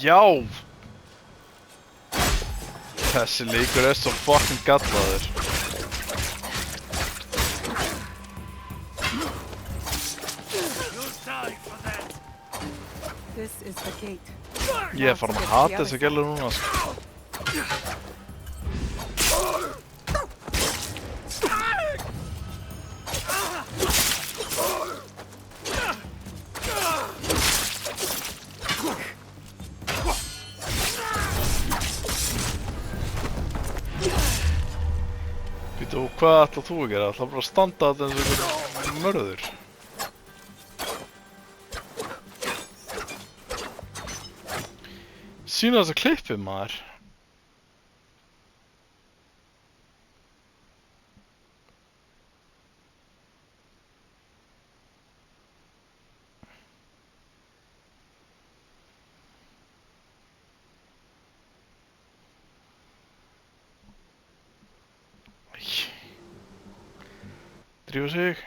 Já! Þessi leikur svo fucking gallaður. This is the gate. Ég farin að hata þessi gælu núna, sko. Býtu, hvað ætlar þú að gera? Ætlar bara að standa þetta eins og einhver mörður? Sýna þessa klippi, maður. Drífa sig.